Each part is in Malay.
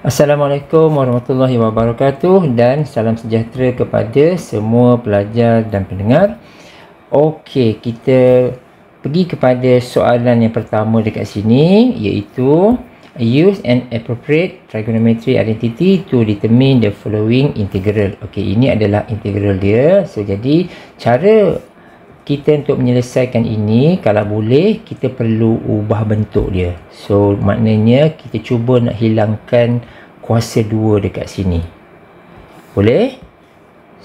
Assalamualaikum warahmatullahi wabarakatuh dan salam sejahtera kepada semua pelajar dan pendengar. Okey, kita pergi kepada soalan yang pertama dekat sini, iaitu use an appropriate trigonometry identity to determine the following integral. Okey, ini adalah integral dia. So jadi cara kita untuk menyelesaikan ini, kalau boleh kita perlu ubah bentuk dia. So maknanya kita cuba nak hilangkan kuasa 2 dekat sini. Boleh?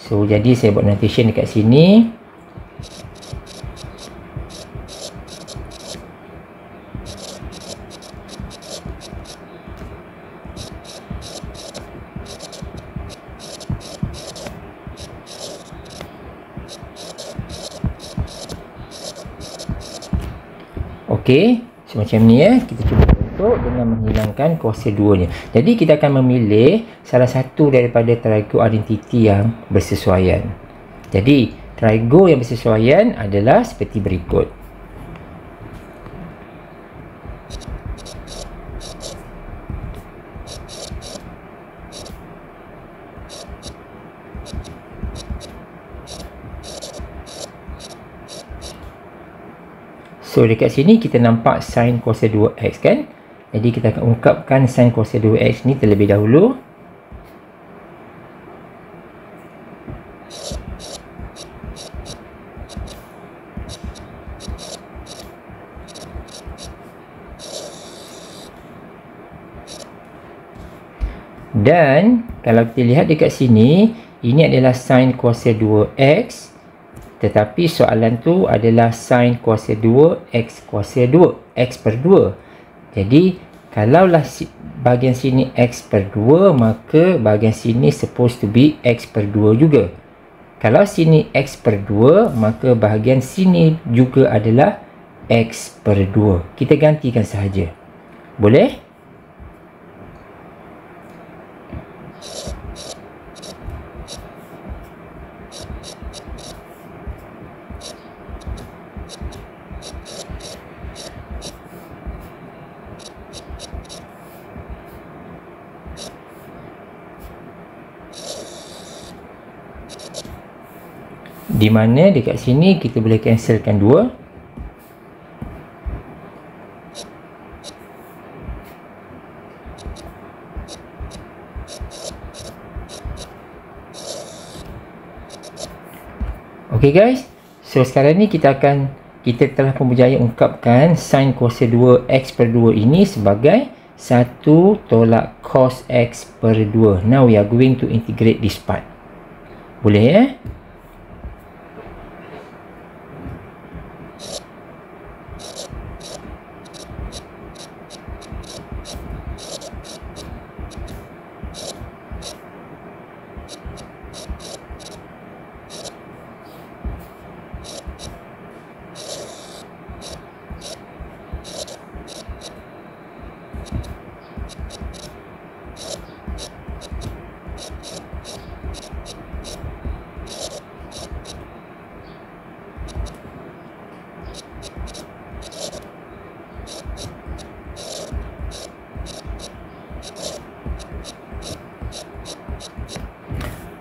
So jadi saya buat notation dekat sini. Okey, so macam ni ya, kita cuba bentuk dengan menghilangkan kuasa 2 nya. Jadi kita akan memilih salah satu daripada trigo identity yang bersesuaian. Jadi trigo yang bersesuaian adalah seperti berikut. So dekat sini kita nampak sin kuasa 2x kan. Jadi kita akan ungkapkan sin kuasa 2x ni terlebih dahulu. Dan kalau kita lihat dekat sini, ini adalah sin kuasa 2x. Tetapi soalan tu adalah sin kuasa 2 x kuasa 2, x per 2. Jadi kalaulah bahagian sini x per 2, maka bahagian sini supposed to be x per 2 juga. Kalau sini x per 2, maka bahagian sini juga adalah x per 2. Kita gantikan sahaja. Boleh? Di mana dekat sini kita boleh cancelkan 2. Okey guys. So sekarang ni kita telah pun berjaya ungkapkan sin kuasa 2 x per 2 ini sebagai 1 tolak cos x per 2. Now we are going to integrate this part. Boleh ya?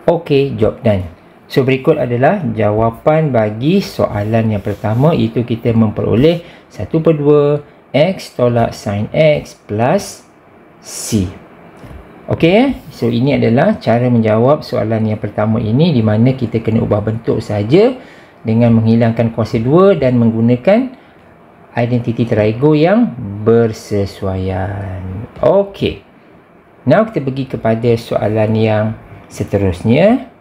Okey, job done. So berikut adalah jawapan bagi soalan yang pertama, iaitu kita memperoleh 1 per 2 x tolak sin x plus c. Okey, so ini adalah cara menjawab soalan yang pertama ini, di mana kita kena ubah bentuk saja dengan menghilangkan kuasa 2 dan menggunakan identiti trigo yang bersesuaian. Okey. Now kita pergi kepada soalan yang seterusnya.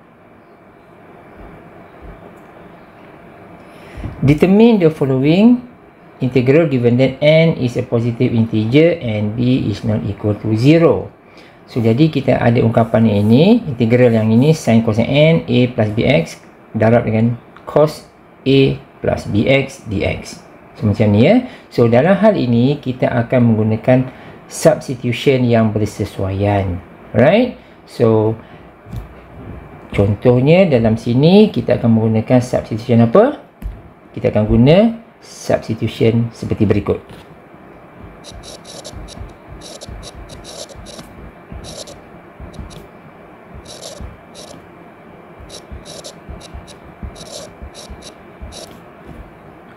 Determine the following integral given that n is a positive integer and b is not equal to 0. So jadi kita ada ungkapan yang ini, integral yang ini sin cos n a plus bx darab dengan cos a plus bx dx. So macam ni ya. So dalam hal ini kita akan menggunakan substitution yang bersesuaian. Right? So contohnya dalam sini kita akan menggunakan substitution apa? Kita akan guna substitution seperti berikut.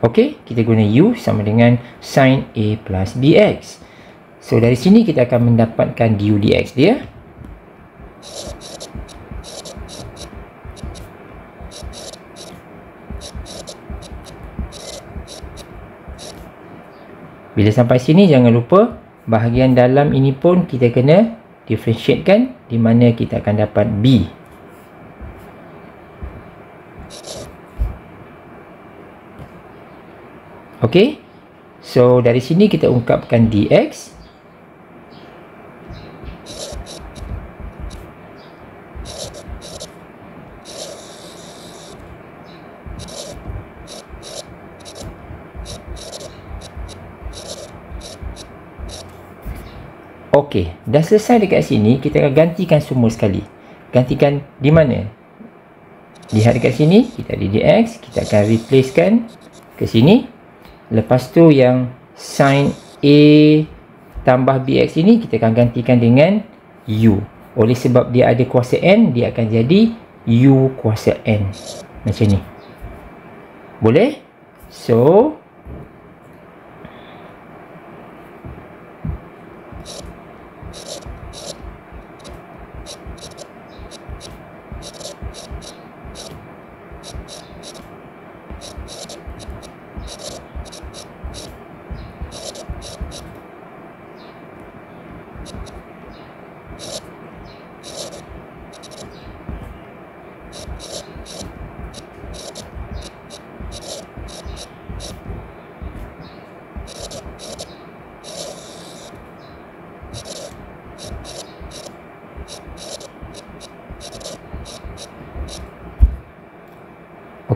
Okey, kita guna U sama dengan sin A plus BX. So dari sini kita akan mendapatkan du dx dia. Bila sampai sini jangan lupa bahagian dalam ini pun kita kena differentiatekan, di mana kita akan dapat B. Okey. So dari sini kita ungkapkan dx. Okey, dah selesai dekat sini, kita akan gantikan semua sekali. Gantikan di mana? Lihat dekat sini, kita ada dx, kita akan replacekan ke sini. Lepas tu yang sin A tambah bx ini kita akan gantikan dengan u. Oleh sebab dia ada kuasa n, dia akan jadi u kuasa n. Macam ni. Boleh? So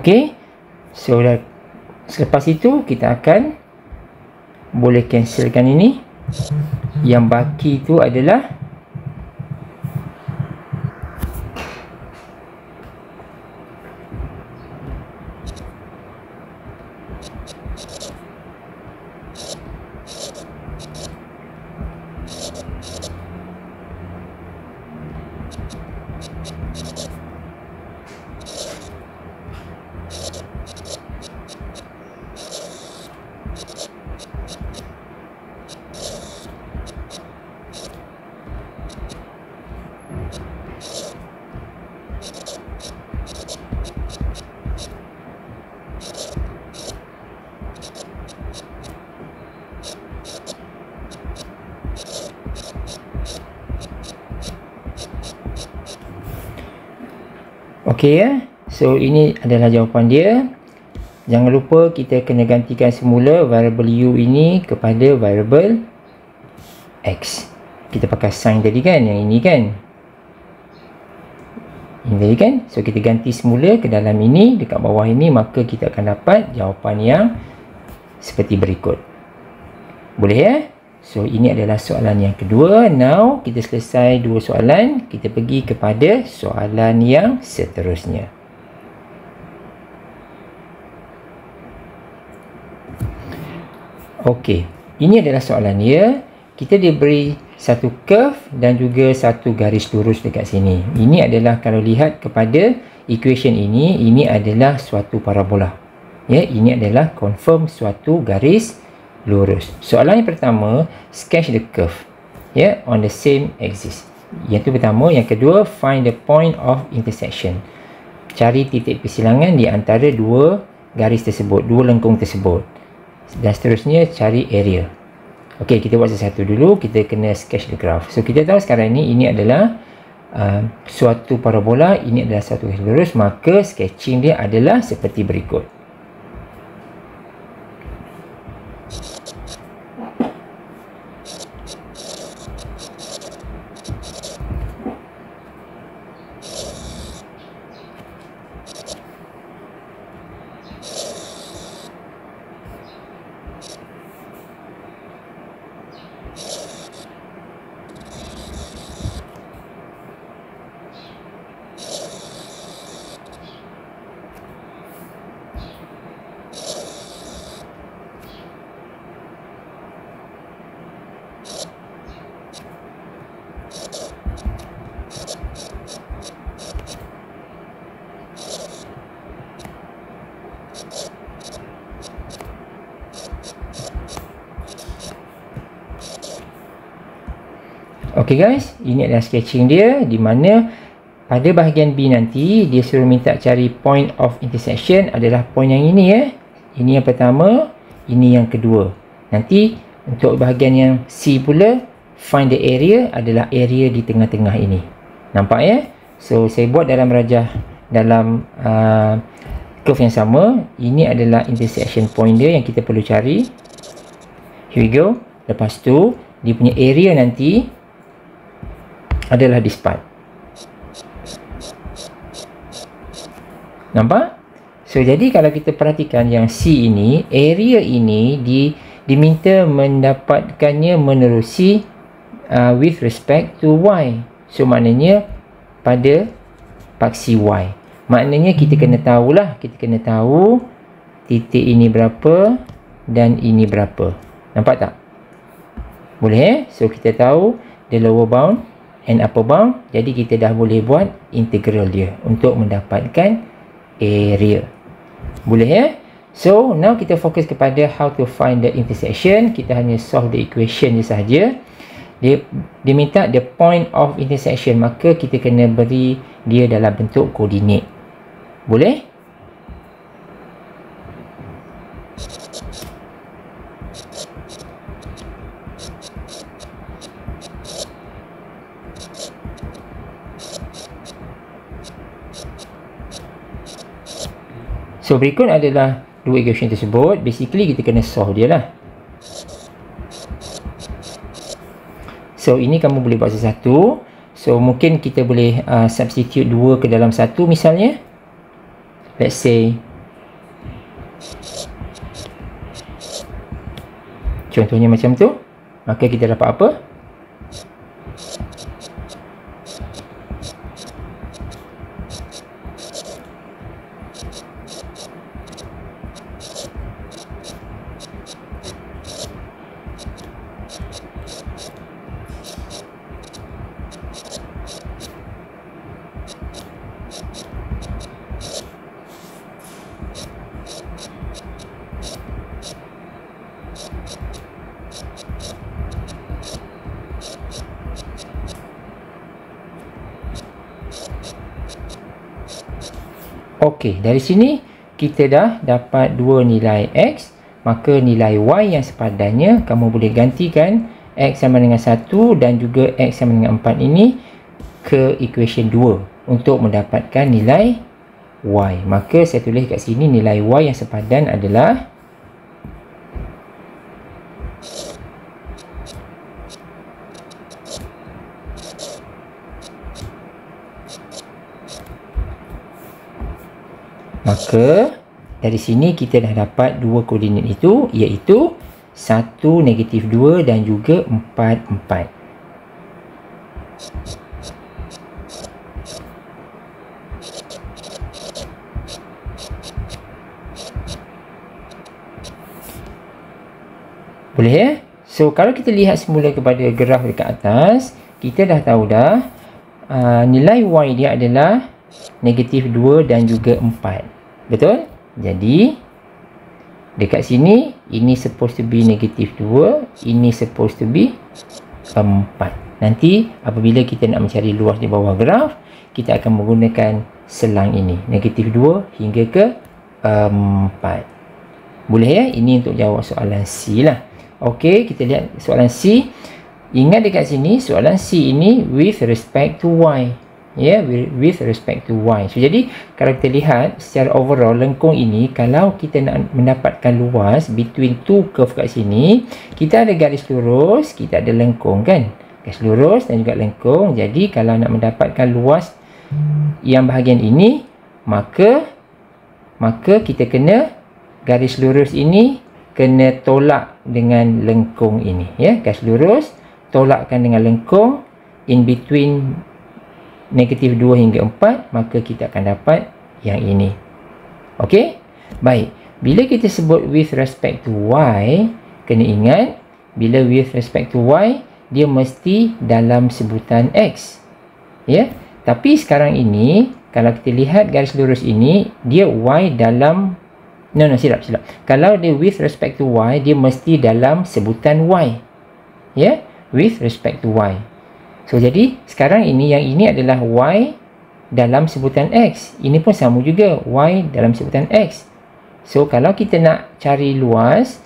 okey, so selepas itu kita akan boleh cancelkan ini. Yang baki itu adalah okey ya. So ini adalah jawapan dia. Jangan lupa kita kena gantikan semula variable u ini kepada variable x. Kita pakai sin tadi kan, yang ini kan. Ini tadi kan. So kita ganti semula ke dalam ini, dekat bawah ini, maka kita akan dapat jawapan yang seperti berikut. Boleh ya? So ini adalah soalan yang kedua. Now kita selesai dua soalan, kita pergi kepada soalan yang seterusnya. Okey, ini adalah soalan dia. Kita diberi satu curve dan juga satu garis lurus dekat sini. Ini adalah, kalau lihat kepada equation ini adalah suatu parabola. Ya, ini adalah confirm suatu garis lurus. Soalan yang pertama, sketch the curve ya, on the same axis. Yang itu pertama. Yang kedua, find the point of intersection. Cari titik persilangan di antara dua garis tersebut, dua lengkung tersebut. Dan seterusnya cari area. Okey, kita buat satu-satu dulu. Kita kena sketch the graph. So kita tahu sekarang ini adalah suatu parabola, ini adalah satu garis lurus, maka sketching dia adalah seperti berikut. Okey guys, ini adalah sketching dia, di mana pada bahagian B nanti dia suruh minta cari point of intersection adalah point yang ini ya. Ini yang pertama, ini yang kedua. Nanti untuk bahagian yang C pula, find the area adalah area di tengah-tengah ini. Nampak ya? So saya buat dalam rajah dalam curve yang sama. Ini adalah intersection point dia yang kita perlu cari. Here we go. Lepas tu dia punya area nanti adalah this part. Nampak? So jadi kalau kita perhatikan yang C ini, area ini diminta mendapatkannya menerusi with respect to Y. So maknanya pada paksi Y. Maknanya kita kena tahulah, kita kena tahu titik ini berapa dan ini berapa. Nampak tak? Boleh So kita tahu the lower bound and upper bound. Jadi kita dah boleh buat integral dia untuk mendapatkan area. Boleh So now kita fokus kepada how to find the intersection. Kita hanya solve the equation je sahaja. Dia minta the point of intersection, maka kita kena beri dia dalam bentuk koordinat. Boleh? So berikut adalah dua equation tersebut. Basically kita kena solve dia lah. So ini kamu boleh buat satu. So mungkin kita boleh substitute 2 ke dalam 1 misalnya. Let's say contohnya macam tu. Maka kita dapat apa? Okey, dari sini kita dah dapat dua nilai X, maka nilai Y yang sepadannya kamu boleh gantikan X sama dengan 1 dan juga X sama dengan 4 ini ke equation 2 untuk mendapatkan nilai Y. Maka saya tulis kat sini nilai Y yang sepadan adalah dari sini kita dah dapat dua koordinat itu, iaitu 1, -2 dan juga 4, 4. Boleh ya? So kalau kita lihat semula kepada graf dekat atas, kita dah tahu dah nilai Y dia adalah -2 dan juga 4. Betul? Jadi dekat sini ini supposed to be -2, ini supposed to be 4. Nanti apabila kita nak mencari luas di bawah graf, kita akan menggunakan selang ini, -2 hingga ke 4. Boleh ya? Ini untuk jawab soalan C lah. Okey, kita lihat soalan C. Ingat dekat sini soalan C ini with respect to Y. Ya, with respect to Y. So jadi kalau kita lihat secara overall lengkung ini, kalau kita nak mendapatkan luas between two curve kat sini, kita ada garis lurus, kita ada lengkung kan, garis lurus dan juga lengkung. Jadi kalau nak mendapatkan luas yang bahagian ini, maka kita kena garis lurus ini kena tolak dengan lengkung ini ya. Garis lurus tolakkan dengan lengkung in between -2 hingga 4, maka kita akan dapat yang ini. Okey? Baik. Bila kita sebut with respect to Y, kena ingat bila with respect to Y, dia mesti dalam sebutan X. Ya? Tapi sekarang ini kalau kita lihat garis lurus ini, dia Y dalam silap. Kalau dia with respect to Y, dia mesti dalam sebutan Y. Ya? With respect to Y. So jadi sekarang ini, yang ini adalah Y dalam sebutan X. Ini pun sama juga, Y dalam sebutan X. So kalau kita nak cari luas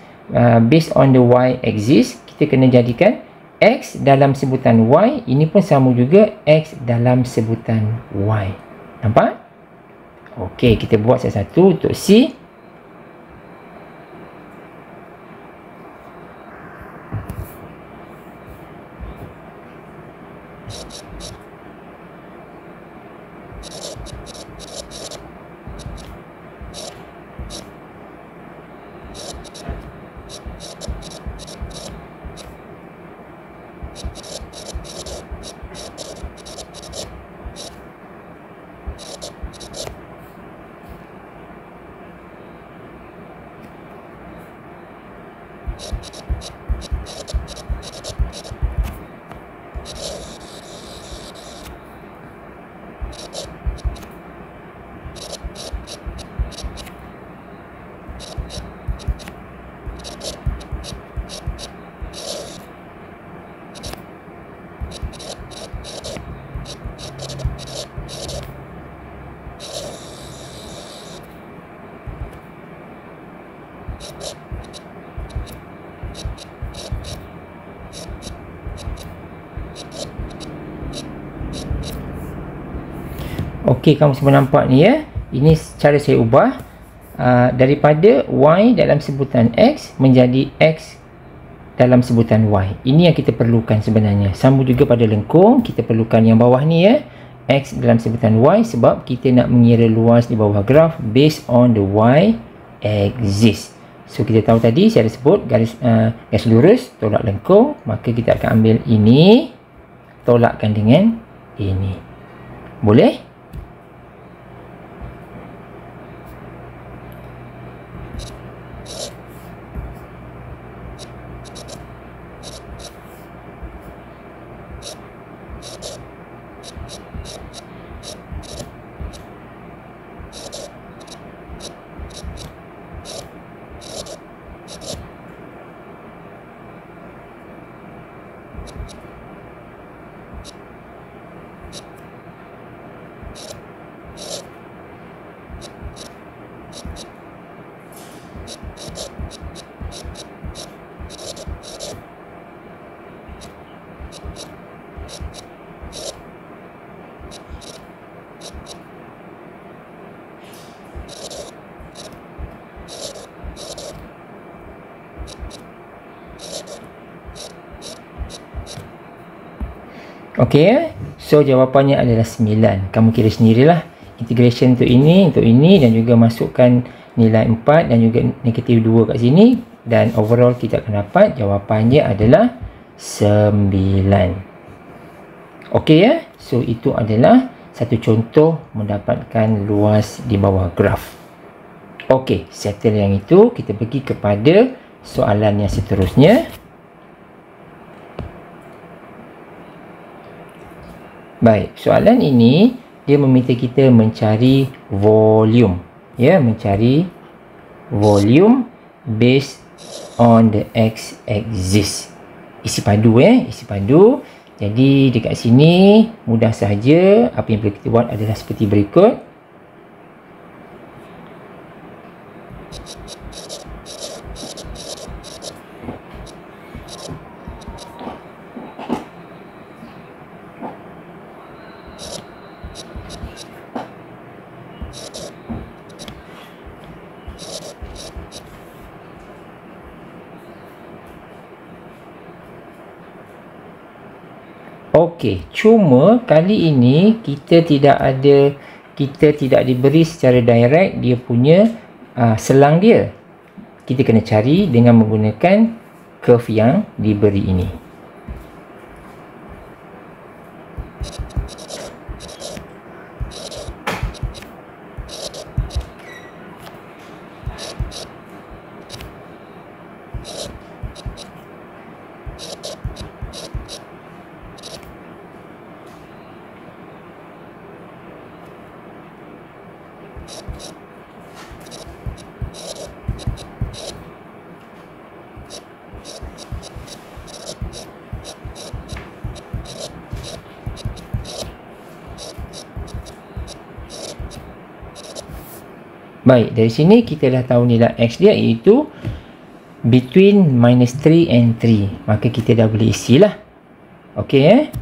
based on the Y axis, kita kena jadikan X dalam sebutan Y. Ini pun sama juga, X dalam sebutan Y. Nampak? Okey, kita buat satu-satu untuk C. Okey, kamu semua nampak ni ya. Ini cara saya ubah daripada Y dalam sebutan X menjadi X dalam sebutan Y. Ini yang kita perlukan sebenarnya. Sama juga pada lengkung, kita perlukan yang bawah ni ya, X dalam sebutan Y, sebab kita nak mengira luas di bawah graf based on the Y axis. So kita tahu tadi saya ada sebut garis lurus tolak lengkung, maka kita akan ambil ini tolakkan dengan ini. Boleh? Okey, so jawapannya adalah 9. Kamu kira sendirilah. Integration untuk ini dan juga masukkan nilai 4 dan juga negatif 2 kat sini, dan overall kita akan dapat jawapannya adalah 9. Okey ya. So itu adalah satu contoh mendapatkan luas di bawah graf. Okey, settle yang itu, kita pergi kepada soalan yang seterusnya. Baik, soalan ini dia meminta kita mencari volume, ya, mencari volume based on the x axis. Isi padu isi padu. Jadi dekat sini mudah sahaja, apa yang perlu kita buat adalah seperti berikut. Okey, cuma kali ini kita tidak diberi secara direct dia punya selang dia. Kita kena cari dengan menggunakan curve yang diberi ini. Baik, dari sini kita dah tahu nilai X dia iaitu between -3 and 3. Maka kita dah boleh isilah. Okey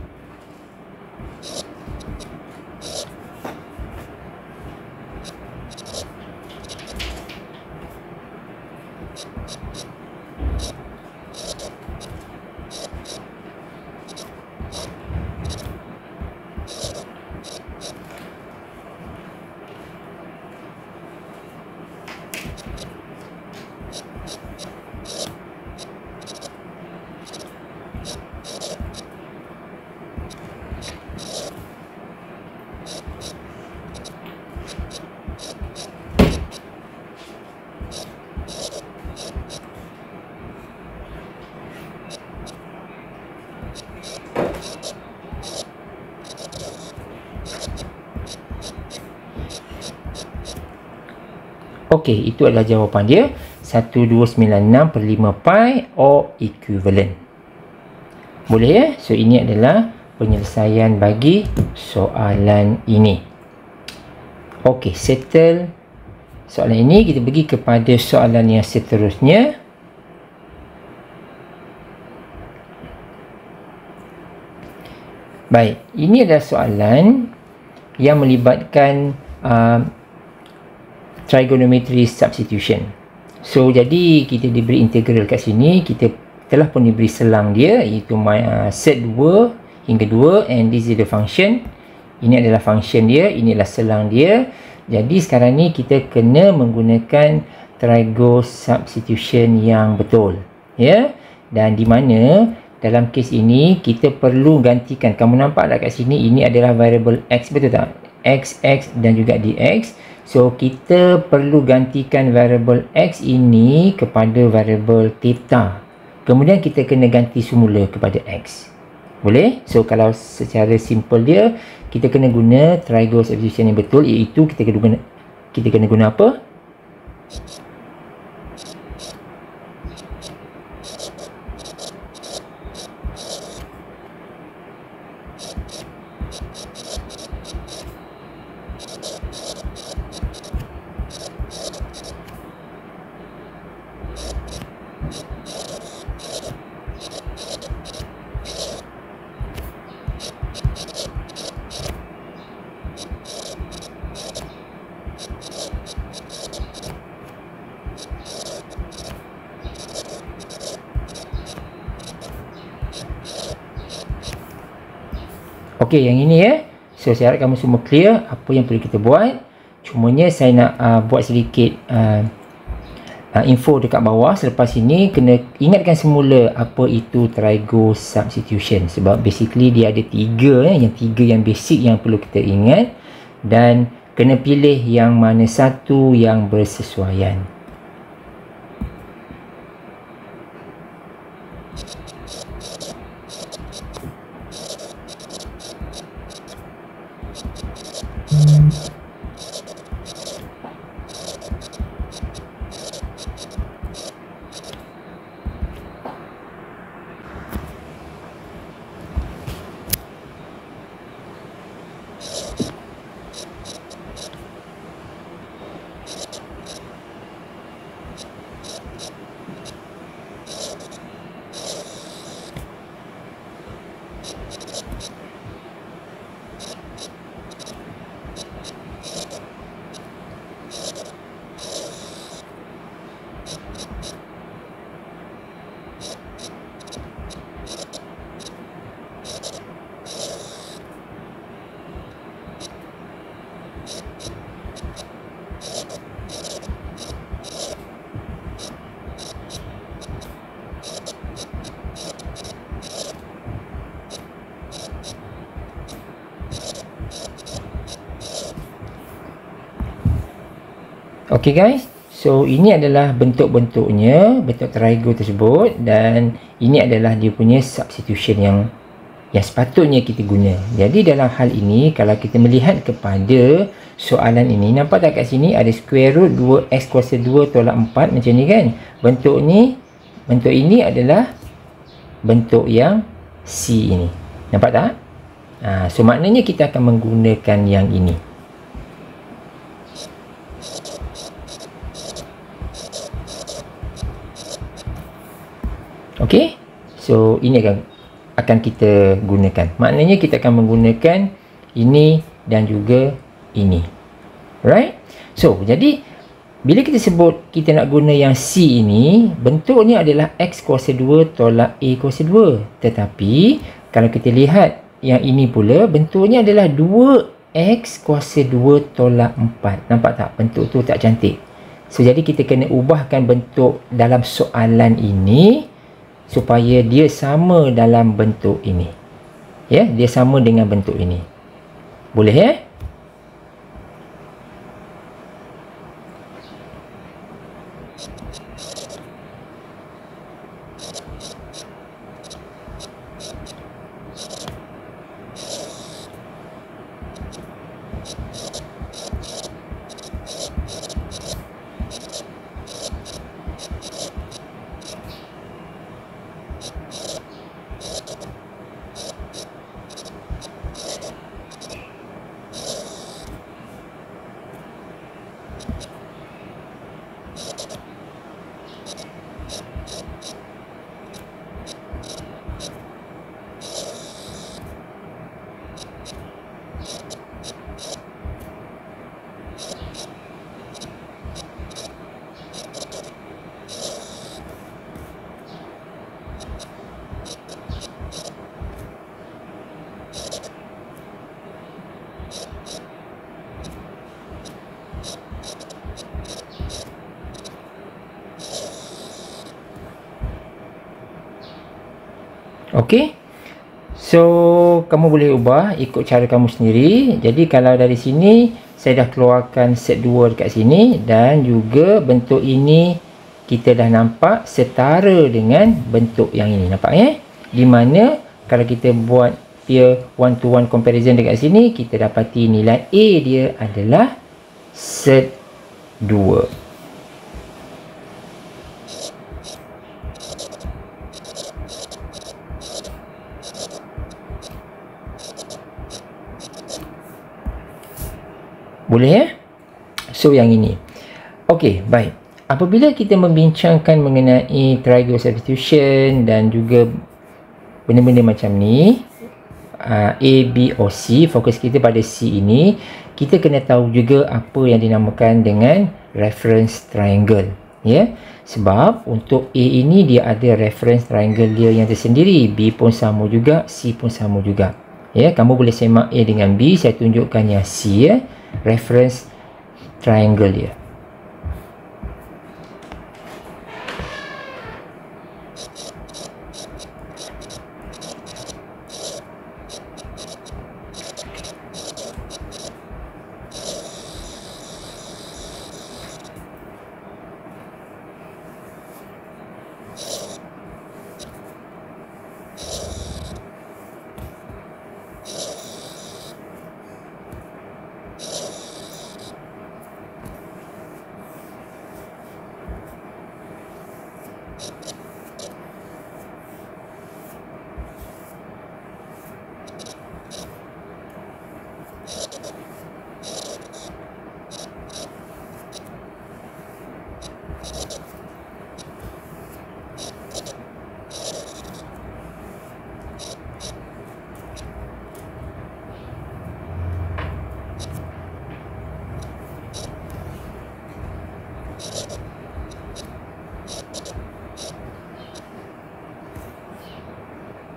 Okey, itu adalah jawapan dia. 1296/5 pi or equivalent. Boleh ya? So ini adalah penyelesaian bagi soalan ini. Okey, settle soalan ini. Kita pergi kepada soalan yang seterusnya. Baik, ini adalah soalan yang melibatkan trigonometry substitution. So jadi kita diberi integral kat sini, kita telah pun diberi selang dia iaitu set 2 hingga 2 and this is the function. Ini adalah function dia, inilah selang dia. Jadi sekarang ni kita kena menggunakan trigo substitution yang betul, ya. Dan di mana dalam kes ini kita perlu gantikan, kamu nampak tak kat sini ini adalah variable x, betul tak? X dan juga dx. So kita perlu gantikan variable x ini kepada variable theta. Kemudian kita kena ganti semula kepada x. Boleh? So kalau secara simple dia, kita kena guna trigo substitution yang betul, iaitu kita kena guna apa? Okey, yang ini ya. So saya harap kamu semua clear apa yang perlu kita buat. Cumanya saya nak buat sedikit info dekat bawah. Selepas ini kena ingatkan semula apa itu trigo substitution, sebab basically dia ada tiga yang basic yang perlu kita ingat, dan kena pilih yang mana satu yang bersesuaian. Okey guys, so ini adalah bentuk-bentuknya, bentuk trigo tersebut, dan ini adalah dia punya substitution yang sepatutnya kita guna. Jadi dalam hal ini, kalau kita melihat kepada soalan ini, nampak tak kat sini ada square root 2x kuasa 2 tolak 4 macam ni kan? Bentuk ini adalah bentuk yang C ini. Nampak tak? So maknanya kita akan menggunakan yang ini. So ini akan kita gunakan. Maknanya kita akan menggunakan ini dan juga ini. Right? So jadi bila kita sebut kita nak guna yang C ini, bentuknya adalah X kuasa 2 tolak A kuasa 2. Tetapi kalau kita lihat yang ini pula, bentuknya adalah 2X kuasa 2 tolak 4. Nampak tak? Bentuk tu tak cantik. So jadi kita kena ubahkan bentuk dalam soalan ini supaya dia sama dalam bentuk ini. Ya, dia sama dengan bentuk ini. Boleh ya? Okey. So kamu boleh ubah ikut cara kamu sendiri. Jadi kalau dari sini saya dah keluarkan set 2 dekat sini, dan juga bentuk ini kita dah nampak setara dengan bentuk yang ini. Nampak ya? Di mana kalau kita buat dia one to one comparison dekat sini, kita dapati nilai A dia adalah set 2. Boleh ya? So yang ini. Okey, baik. Apabila kita membincangkan mengenai triangle substitution dan juga benda-benda macam ni, A, B or C, fokus kita pada C ini, kita kena tahu juga apa yang dinamakan dengan reference triangle. Ya, sebab untuk A ini dia ada reference triangle dia yang tersendiri, B pun sama juga, C pun sama juga. Ya, kamu boleh semak A dengan B, saya tunjukkan yang C ya. Reference triangle dia.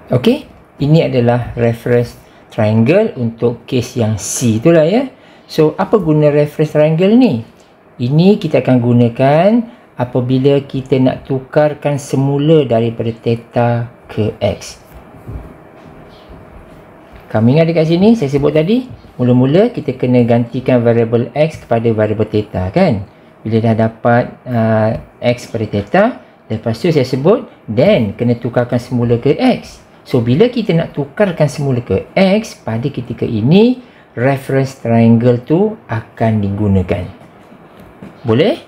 Okey, ini adalah reference triangle untuk case yang C itulah ya. So, apa guna reference triangle ni? Ini kita akan gunakan apabila kita nak tukarkan semula daripada theta ke X. Kamu ingat dekat sini saya sebut tadi, mula-mula kita kena gantikan variable X kepada variable theta kan? Bila dah dapat X pada theta, lepas tu saya sebut then kena tukarkan semula ke X. So, bila kita nak tukarkan semula ke X, pada ketika ini, reference triangle tu akan digunakan. Boleh?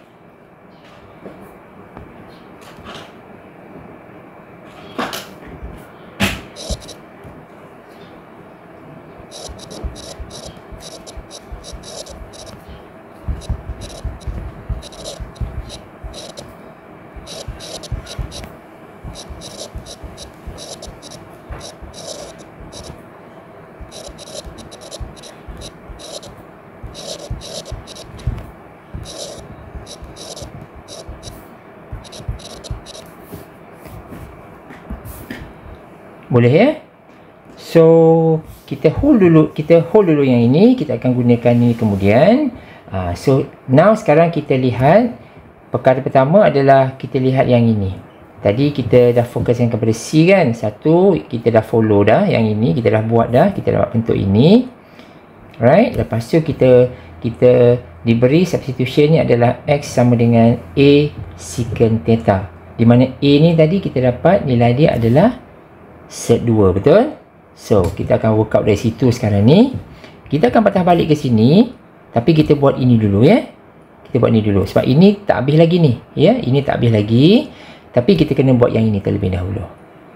Boleh ya? So kita hold dulu yang ini, kita akan gunakan ini kemudian. So now sekarang kita lihat perkara pertama adalah kita lihat yang ini. Tadi kita dah fokuskan kepada C kan. Satu, kita dah follow dah yang ini, kita dah buat dah, kita dah buat bentuk ini. Right, lepas tu kita diberi substitution ni adalah X sama dengan A secant theta. Di mana A ni tadi kita dapat nilai dia adalah set 2, betul? So, kita akan work out dari situ sekarang ni. Kita akan patah balik ke sini, tapi kita buat ini dulu ya. Kita buat ini dulu sebab ini tak habis lagi ni, ya. Ini tak habis lagi, tapi kita kena buat yang ini terlebih dahulu.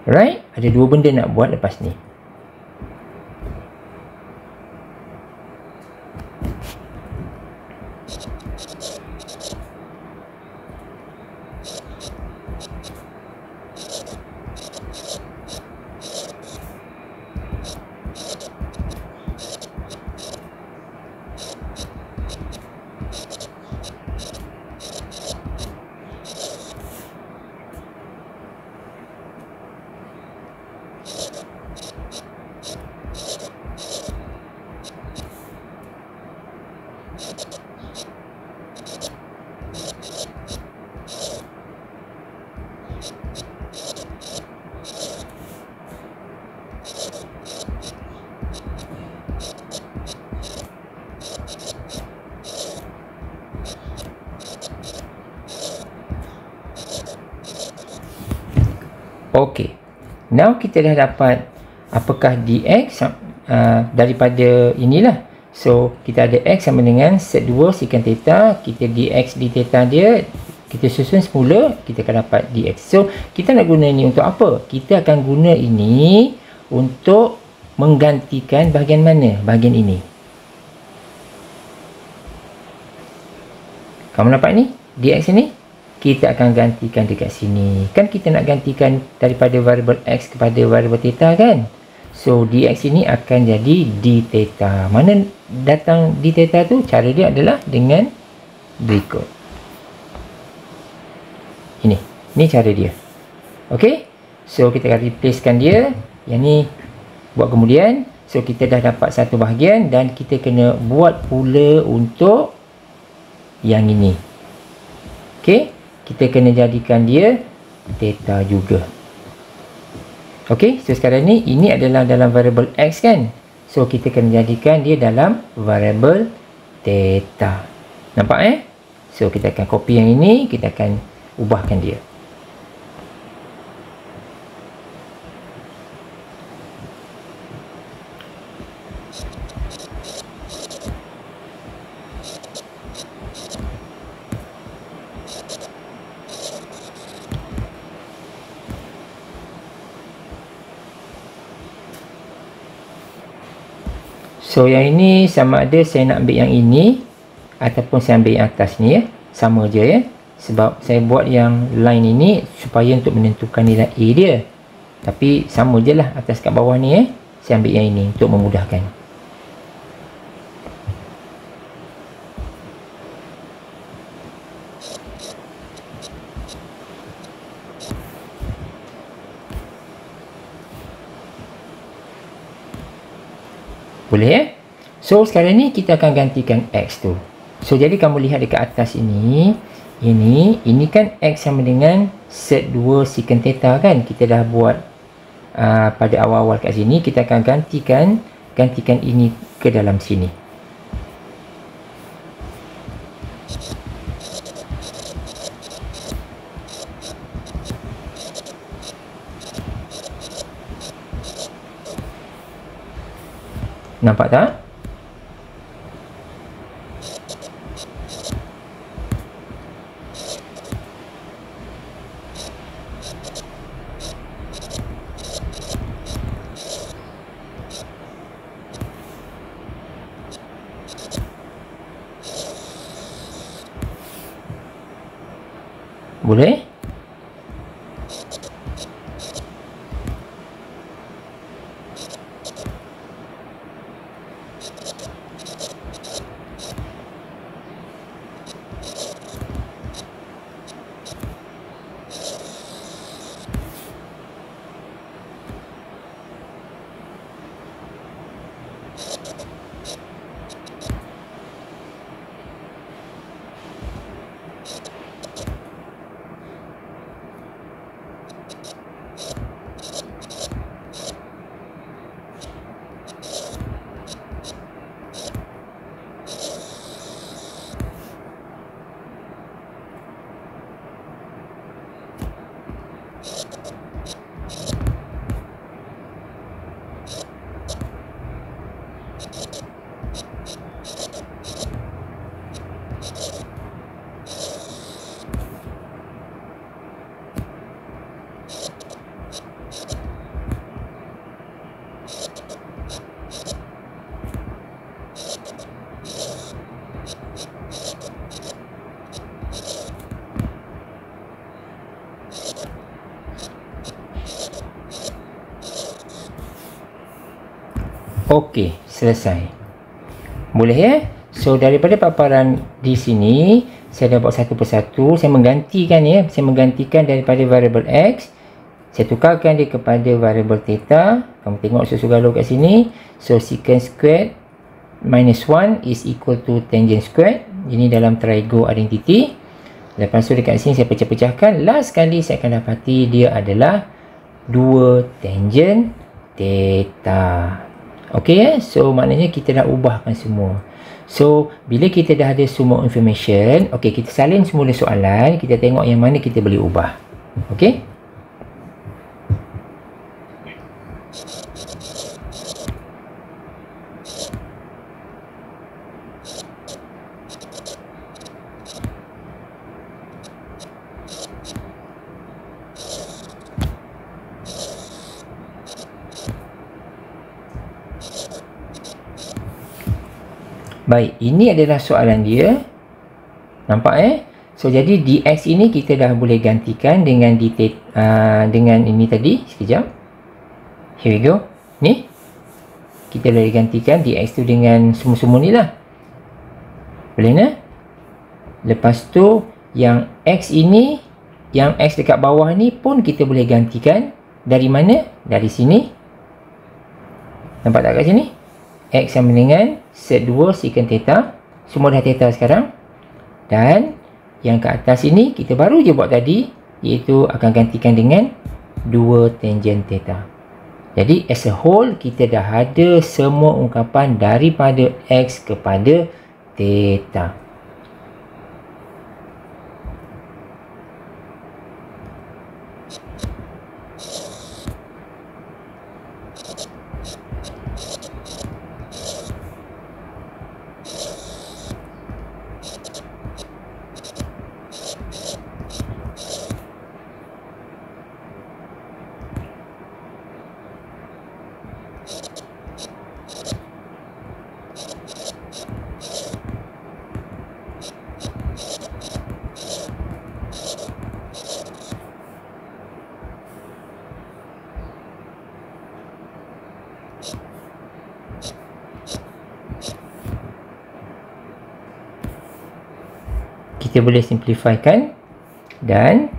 Right? Ada dua benda nak buat lepas ni. Okey. Now kita dah dapat apakah dx daripada inilah. So kita ada x sama dengan set 2 secant theta, kita dx d theta dia kita susun semula, kita akan dapat dx. So kita nak guna ini untuk apa? Kita akan guna ini untuk menggantikan bahagian mana? Bahagian ini. Kamu nampak ni? Dx ini kita akan gantikan dekat sini. Kan kita nak gantikan daripada variable x kepada variable theta kan? So dx ini akan jadi d theta. Mana datang d theta tu? Cara dia adalah dengan berikut. Ini cara dia. Okey? So kita akan replacekan dia. Yang ni buat kemudian. So kita dah dapat satu bahagian dan kita kena buat pula untuk yang ini. Okey? Kita kena jadikan dia theta juga. Okey, so sekarang ni ini adalah dalam variable x kan. So kita kena jadikan dia dalam variable theta. Nampak So kita akan copy yang ini, kita akan ubahkan dia. So yang ini sama ada saya nak ambil yang ini ataupun saya ambil yang atas ni ya. Sama je ya. Sebab saya buat yang line ini supaya untuk menentukan nilai A dia. Tapi sama je lah atas kat bawah ni ya. Saya ambil yang ini untuk memudahkan. Boleh ya? So sekarang ni kita akan gantikan x tu. So jadi kamu lihat dekat atas ini, ini kan x sama dengan set 2 secant theta kan. Kita dah buat pada awal-awal kat sini. Kita akan gantikan ini ke dalam sini. Nampak tak? Boleh? Okey, selesai. Boleh ya? So daripada paparan di sini, saya dah buat satu persatu. Saya menggantikan ya. Saya menggantikan daripada variable x. Saya tukarkan dia kepada variable theta. Kamu tengok susu galau kat sini. So secant squared minus 1 is equal to tangent squared. Ini dalam trigo identity. Lepas tu dekat sini saya pecah-pecahkan. Last kali saya akan dapati dia adalah 2 tangent theta. Okey ya. So maknanya kita dah ubahkan semua. So bila kita dah ada semua information, okey, kita salin semula soalan, kita tengok yang mana kita boleh ubah. Okey. Baik, ini adalah soalan dia. Nampak So jadi dx ini kita dah boleh gantikan dengan dengan ini tadi. Sekejap. Here we go. Ni. Kita boleh gantikan dx tu dengan semua-semua ni lah. Boleh nak? Lepas tu yang x ini, yang x dekat bawah ni pun kita boleh gantikan dari mana? Dari sini. Nampak tak kat sini? X sama dengan set 2 secant theta. Semua dah theta sekarang. Dan yang ke atas ini kita baru je buat tadi, iaitu akan gantikan dengan 2 tangent theta. Jadi as a whole kita dah ada semua ungkapan daripada x kepada theta. Kita boleh simplifykan dan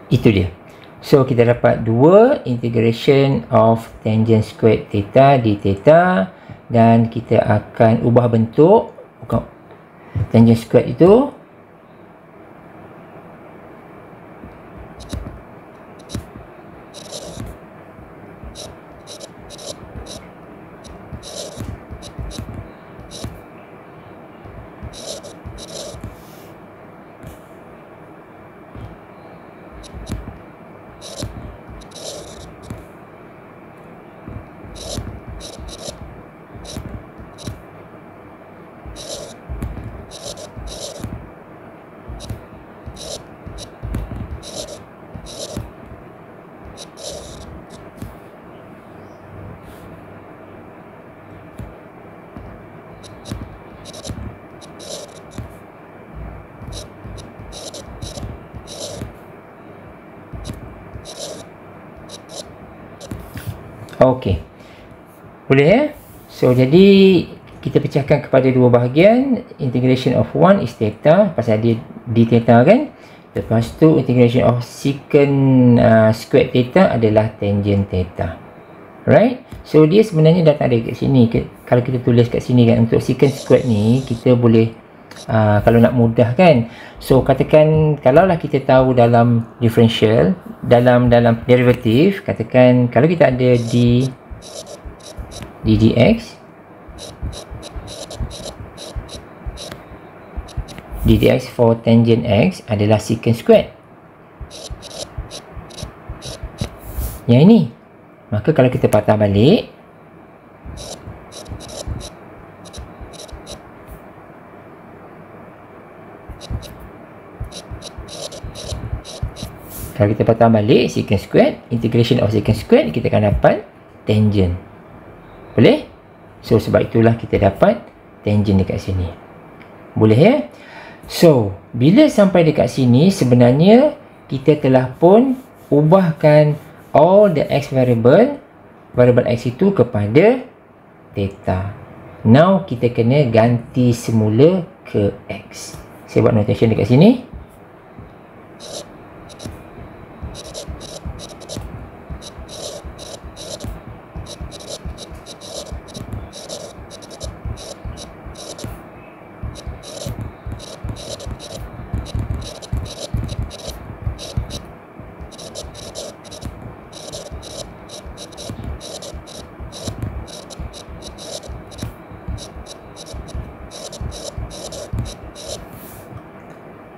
itu dia. So kita dapat 2 integration of tangent squared theta di theta, dan kita akan ubah bentuk tangent squared itu Okey. Boleh ya? So, jadi kita pecahkan kepada dua bahagian. Integration of 1 is theta, pasal dia d theta kan. Lepas tu integration of secant squared theta adalah tangent theta. Right? So, dia sebenarnya dah tak ada kat sini. Kalau kita tulis kat sini kan, untuk secant squared ni, kita boleh kalau nak mudah kan. So, katakan kalaulah kita tahu dalam differential, dalam derivatif, katakan kalau kita ada d dx for tangent x adalah secant squared yang ini, maka kalau kita patah balik, secant squared, integration of secant squared, kita akan dapat tangent. Boleh? So, sebab itulah kita dapat tangent dekat sini. Boleh ya? So, bila sampai dekat sini, sebenarnya kita telah pun ubahkan all the x variable x itu kepada theta. Now, kita kena ganti semula ke x. Saya buat notation dekat sini.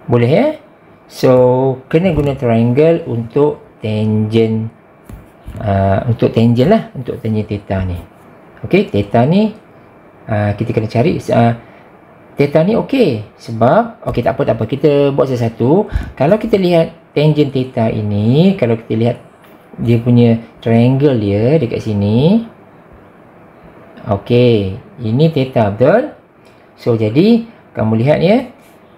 Boleh ya? So, kena guna triangle untuk tangent untuk tangent theta ni. Okey, theta ni kita kena cari theta ni okey. Sebab okey, tak apa, kita buat satu-satu. Kalau kita lihat tangent theta ini, kalau kita lihat dia punya triangle dia dekat sini. Okey, ini theta, betul? So, jadi kamu lihat ya,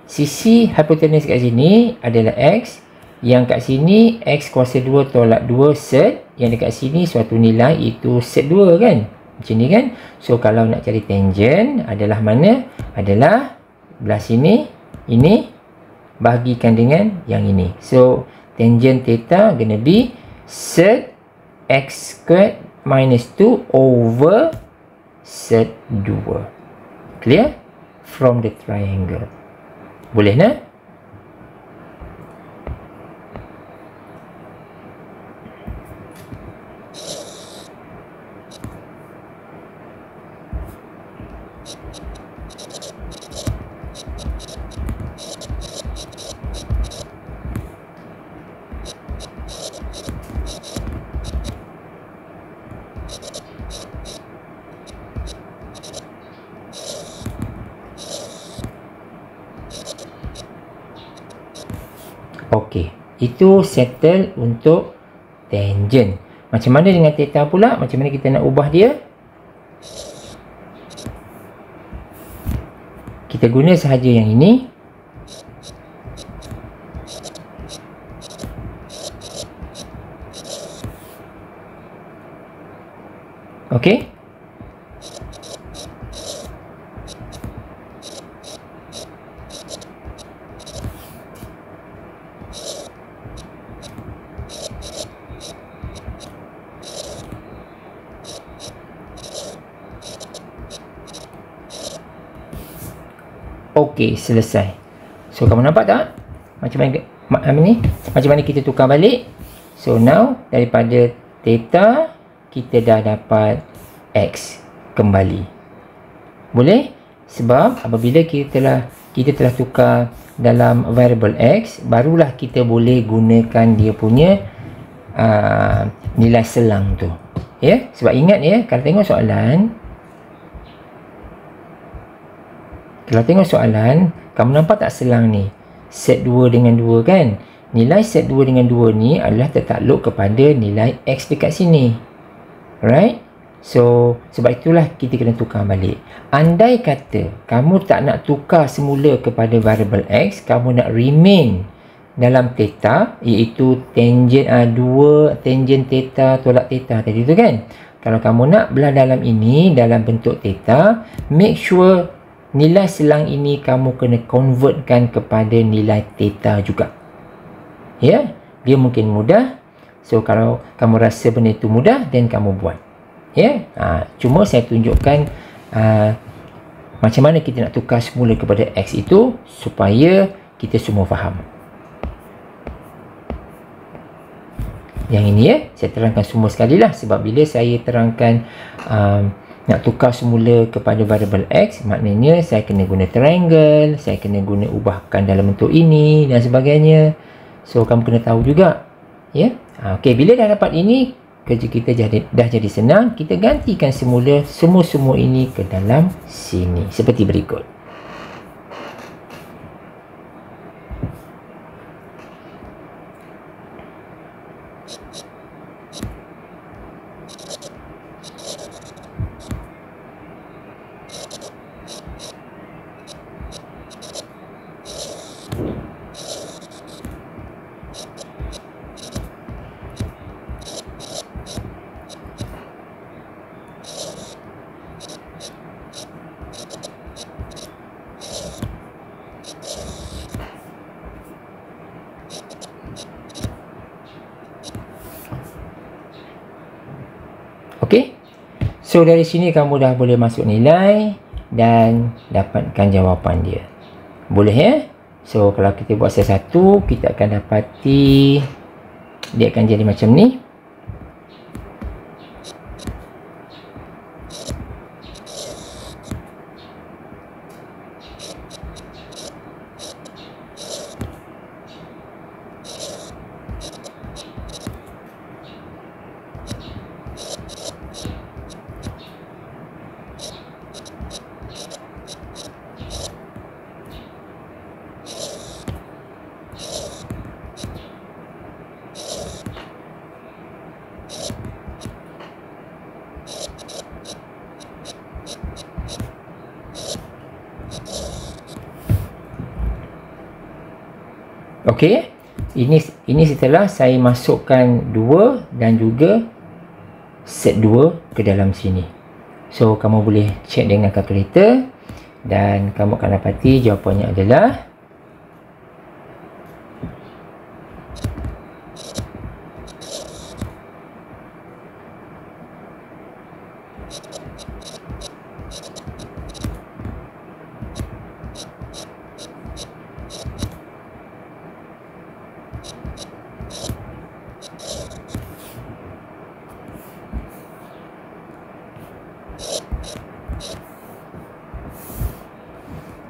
sisi hipotenus kat sini adalah x, yang kat sini x kuasa 2 tolak 2 set, yang dekat sini suatu nilai itu set 2 kan, macam ni kan. So, kalau nak cari tangent adalah mana? Adalah belah sini, ini bahagikan dengan yang ini. So, tangent theta gonna be set x squared minus 2 over set 2. Clear? From the triangle. Boleh nak? Okey, itu settle untuk tangent. Macam mana dengan theta pula? Macam mana kita nak ubah dia? Kita guna sahaja yang ini. Okey. Okey, selesai. So, kamu nampak tak? Macam mana kita tukar balik? So, now daripada theta kita dah dapat x kembali. Boleh? Sebab apabila kita telah tukar dalam variable x, barulah kita boleh gunakan dia punya nilai selang tu. Ya? Sebab ingat ya, kalau tengok soalan, kamu nampak tak selang ni? Set 2 dengan 2 kan? Nilai set 2 dengan 2 ni adalah tertakluk kepada nilai x dekat sini. Right? So, sebab itulah kita kena tukar balik. Andai kata kamu tak nak tukar semula kepada variable x, kamu nak remain dalam theta, iaitu tangent 2 tangent theta tolak theta tadi tu kan? kalau kamu nak belah dalam ini dalam bentuk theta, make sure nilai selang ini kamu kena convertkan kepada nilai theta juga. Ya, dia mungkin mudah. So kalau kamu rasa benda itu mudah, then kamu buat. Ya, cuma saya tunjukkan macam mana kita nak tukar semula kepada X itu supaya kita semua faham. Yang ini saya terangkan semua sekali lah, sebab bila saya terangkan nak tukar semula kepada variable X, maknanya saya kena guna triangle, saya kena guna ubahkan dalam bentuk ini dan sebagainya. So kamu kena tahu juga. Ya, okey, bila dah dapat ini, kerja kita dah jadi senang. Kita gantikan semula semua ini ke dalam sini seperti berikut. Okey, so dari sini kamu dah boleh masuk nilai dan dapatkan jawapan dia. Boleh ya? So kalau kita buat satu, kita akan dapati dia akan jadi macam ni. Okey, ini setelah saya masukkan 2 dan juga set 2 ke dalam sini. So kamu boleh check dengan kalkulator dan kamu akan dapati jawapannya adalah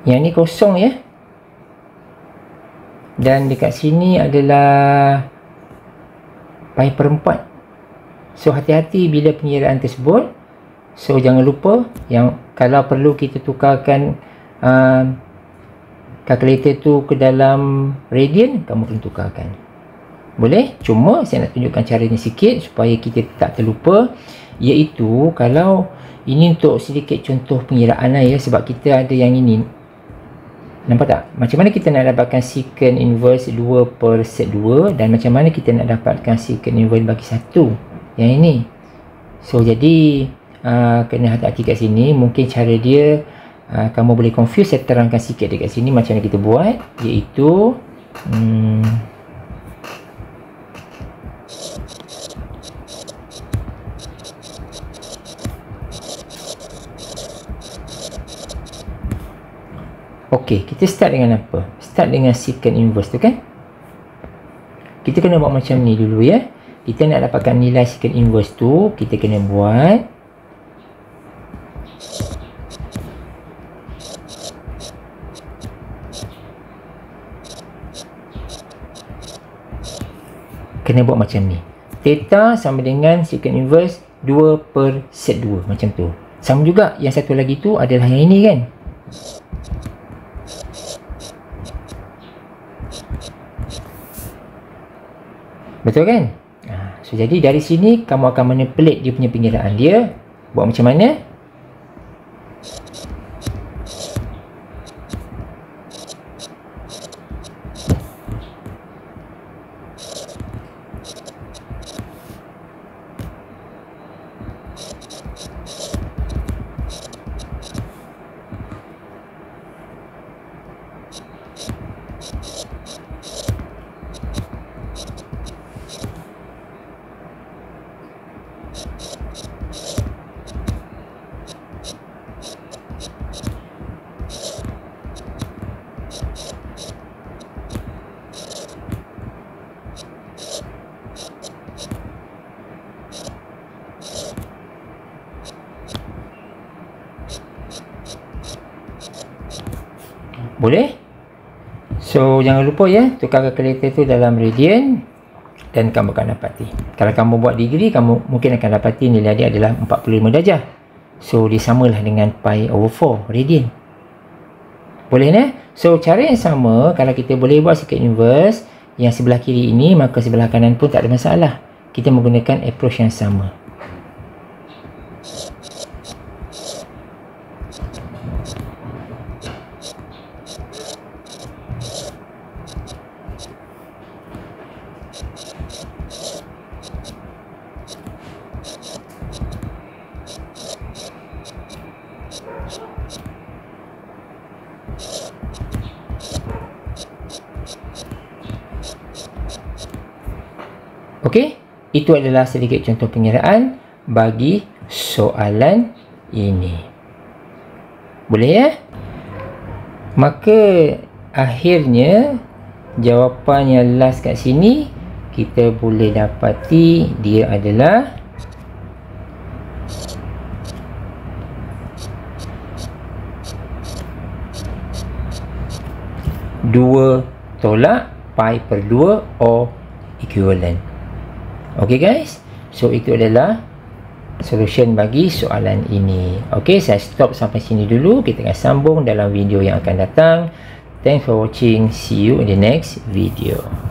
yang ni kosong ya. Dan dekat sini adalah pi per 4. So hati-hati bila pengiraan tersebut. So jangan lupa yang kalau perlu kita tukarkan kalkulator tu ke dalam radian, kamu kena tukarkan. Boleh? Cuma saya nak tunjukkan caranya sikit supaya kita tak terlupa, iaitu kalau ini untuk sedikit contoh pengiraan lah ya, sebab kita ada yang ini. Nampak tak? Macam mana kita nak dapatkan secant inverse 2 per set 2 dan macam mana kita nak dapatkan secant inverse bagi 1 yang ini. So jadi kena hati-hati kat sini. Mungkin cara dia kamu boleh confuse. Saya terangkan sikit dekat sini macam mana kita buat, iaitu okey, kita start dengan apa? Start dengan secant inverse tu kan? Kita kena buat macam ni dulu ya. Kita nak dapatkan nilai secant inverse tu, kita kena buat macam ni. Theta sama dengan secant inverse 2 per set 2 macam tu. Sama juga yang satu lagi tu adalah yang ini kan? Betul kan? So jadi dari sini kamu akan manipulate dia punya pengiraan dia. Buat macam mana? Boleh? So jangan lupa ya, tukar kalkulator tu dalam radian dan kamu akan dapati. Kalau kamu buat degree, kamu mungkin akan dapati nilai dia adalah 45 darjah. So dia samalah dengan pi over 4 radian. Boleh ya? So cara yang sama, kalau kita boleh buat secant inverse yang sebelah kiri ini, maka sebelah kanan pun tak ada masalah. Kita menggunakan approach yang sama. Okey, itu adalah sedikit contoh pengiraan bagi soalan ini. Boleh ya? Maka akhirnya jawapan yang last kat sini kita boleh dapati dia adalah 2 tolak pi per 2 or equivalent. Ok guys, so itu adalah solution bagi soalan ini. Ok, saya stop sampai sini dulu. Kita akan sambung dalam video yang akan datang. Thanks for watching. See you in the next video.